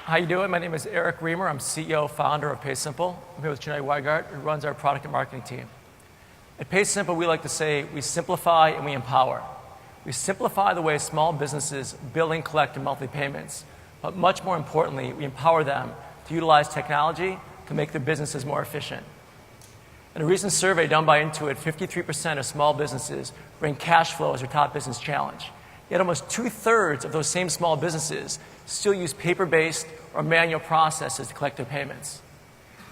How you doing? My name is Eric Reamer. I'm CEO, founder of PaySimple. I'm here with Janae Weigart, who runs our product and marketing team. At PaySimple, we like to say we simplify and we empower. We simplify the way small businesses bill and collect their monthly payments, but much more importantly, we empower them to utilize technology to make their businesses more efficient. In a recent survey done by Intuit, 53% of small businesses bring cash flow as their top business challenge. Yet almost 2/3 of those same small businesses still use paper-based or manual processes to collect their payments.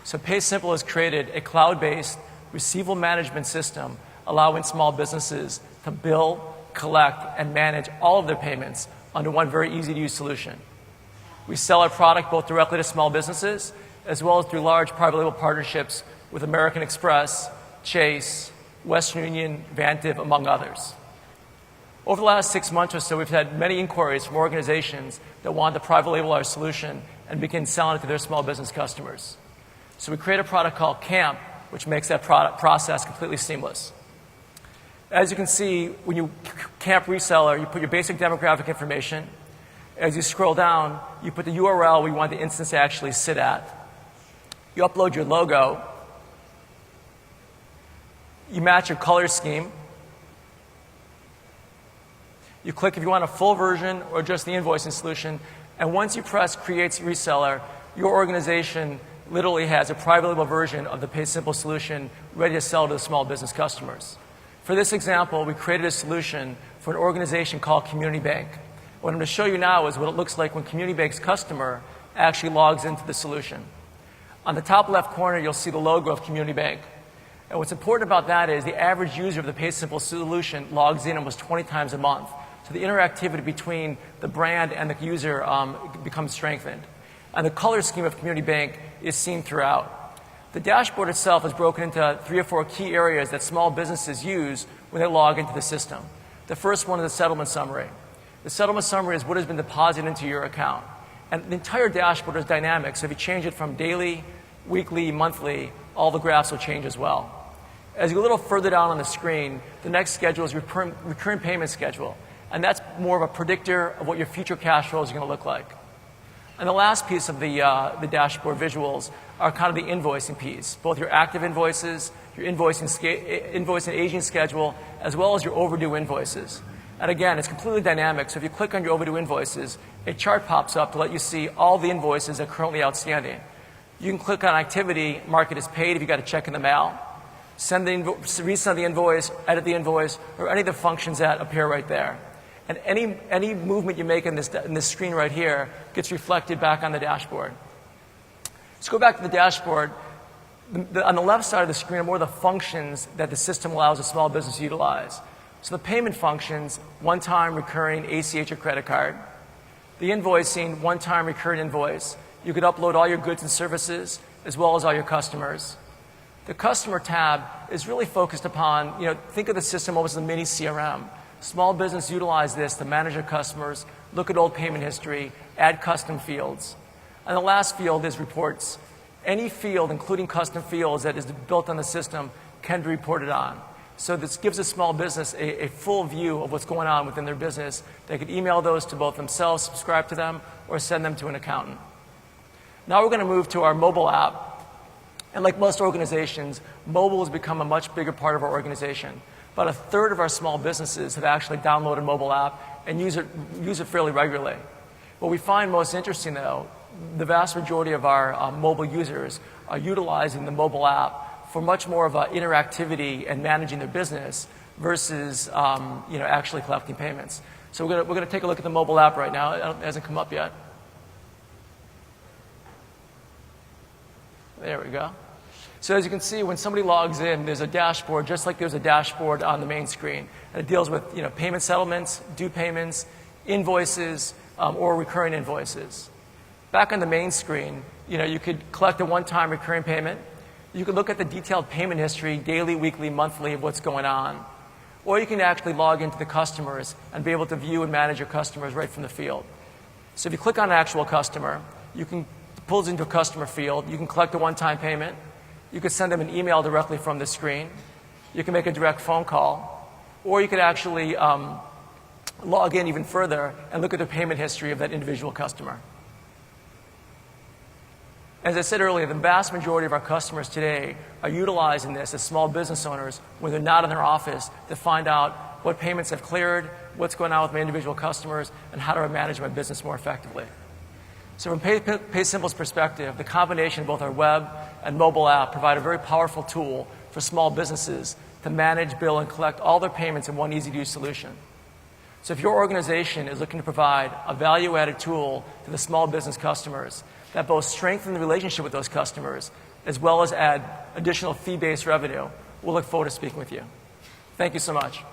So PaySimple has created a cloud-based receivable management system allowing small businesses to bill, collect, and manage all of their payments under one very easy-to-use solution. We sell our product both directly to small businesses as well as through large private label partnerships with American Express, Chase, Western Union, Vantiv, among others. Over the last 6 months or so, we've had many inquiries from organizations that want to private label our solution and begin selling it to their small business customers. So we create a product called Camp, which makes that product process completely seamless. As you can see, when you Camp reseller, you put your basic demographic information. As you scroll down, you put the URL where you want the instance to actually sit at. You upload your logo. You match your color scheme. You click if you want a full version or just the invoicing solution. And once you press Create Reseller, your organization literally has a private label version of the PaySimple solution ready to sell to the small business customers. For this example, we created a solution for an organization called Community Bank. What I'm going to show you now is what it looks like when Community Bank's customer actually logs into the solution. On the top left corner, you'll see the logo of Community Bank. And what's important about that is the average user of the PaySimple solution logs in almost 20 times a month. So the interactivity between the brand and the user becomes strengthened. And the color scheme of Community Bank is seen throughout. The dashboard itself is broken into 3 or 4 key areas that small businesses use when they log into the system. The first one is the settlement summary. The settlement summary is what has been deposited into your account. And the entire dashboard is dynamic, so if you change it from daily, weekly, monthly, all the graphs will change as well. As you go a little further down on the screen, the next schedule is recurring payment schedule. And that's more of a predictor of what your future cash flows are going to look like. And the last piece of the dashboard visuals are kind of the invoicing piece, both your active invoices, your invoice and aging schedule, as well as your overdue invoices. And again, it's completely dynamic, so if you click on your overdue invoices, a chart pops up to let you see all the invoices that are currently outstanding. You can click on activity, mark it as paid if you got a check in the mail, resend the invoice, edit the invoice, or any of the functions that appear right there. And any movement you make in this screen right here gets reflected back on the dashboard. Let's go back to the dashboard. On the left side of the screen are more the functions that the system allows a small business to utilize. So the payment functions, one-time recurring ACH or credit card. The invoicing, one-time recurring invoice. You could upload all your goods and services as well as all your customers. The customer tab is really focused upon, think of the system almost as a mini CRM. Small business utilize this to manage their customers, look at old payment history, add custom fields. And the last field is reports. Any field, including custom fields that is built on the system, can be reported on. So this gives a small business a full view of what's going on within their business. They could email those to both themselves, subscribe to them, or send them to an accountant. Now we're going to move to our mobile app. And like most organizations, mobile has become a much bigger part of our organization. About 1/3 of our small businesses have actually downloaded a mobile app and use it fairly regularly. What we find most interesting, though, the vast majority of our mobile users are utilizing the mobile app for much more of interactivity and managing their business versus actually collecting payments. So we're going to take a look at the mobile app right now. It hasn't come up yet. There we go. So as you can see, when somebody logs in, there's a dashboard, just like there's a dashboard on the main screen. And it deals with payment settlements, due payments, invoices, or recurring invoices. Back on the main screen, you could collect a one-time recurring payment. You could look at the detailed payment history, daily, weekly, monthly, of what's going on. Or you can actually log into the customers and be able to view and manage your customers right from the field. So if you click on an actual customer, you can pull it into a customer field. You can collect a one-time payment. You could send them an email directly from the screen. You can make a direct phone call. Or you could actually log in even further and look at the payment history of that individual customer. As I said earlier, the vast majority of our customers today are utilizing this as small business owners when they're not in their office to find out what payments have cleared, what's going on with my individual customers, and how do I manage my business more effectively. So from PaySimple's perspective, the combination of both our web and mobile app provide a very powerful tool for small businesses to manage, bill, and collect all their payments in one easy-to-use solution. So if your organization is looking to provide a value-added tool to the small business customers that both strengthen the relationship with those customers as well as add additional fee-based revenue, we'll look forward to speaking with you. Thank you so much.